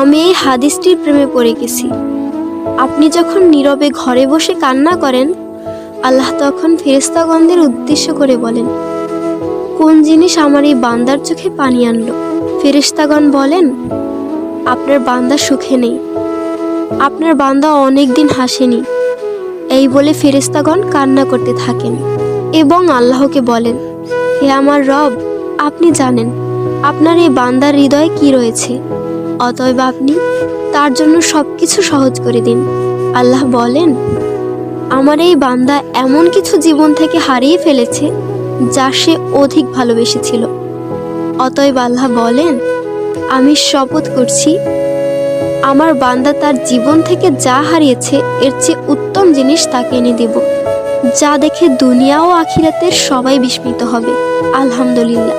আমি এই হাদিসটির প্রেমে পড়ে গেছি। আপনি যখন নীরবে ঘরে বসে কান্না করেন, আল্লাহ তখন ফেরেশতাগণদের উদ্দেশ্য করে বলেন, কোন জিনিস আমার এই বান্দার চোখে পানি আনলো? ফেরেশতাগণ বলেন, আপনার বান্দা সুখে নেই, আপনার বান্দা অনেক দিন হাসেনি। এই বলে ফেরেশতাগণ কান্না করতে থাকেন এবং আল্লাহকে বলেন, হে আমার রব, আপনি জানেন আপনার এই বান্দার হৃদয়ে কি রয়েছে, অতএব আপনি তার জন্য সবকিছু সহজ করে দিন। আল্লাহ বলেন, আমার এই বান্দা এমন কিছু জীবন থেকে হারিয়ে ফেলেছে যা সে অধিক ভালোবেসেছিল। অতএব আল্লাহ বলেন, আমি শপথ করছি, আমার বান্দা তার জীবন থেকে যা হারিয়েছে এর চেয়ে উত্তম জিনিস তাকে এনে দেব, যা দেখে দুনিয়া ও আখিরাতের সবাই বিস্মিত হবে। আলহামদুলিল্লাহ।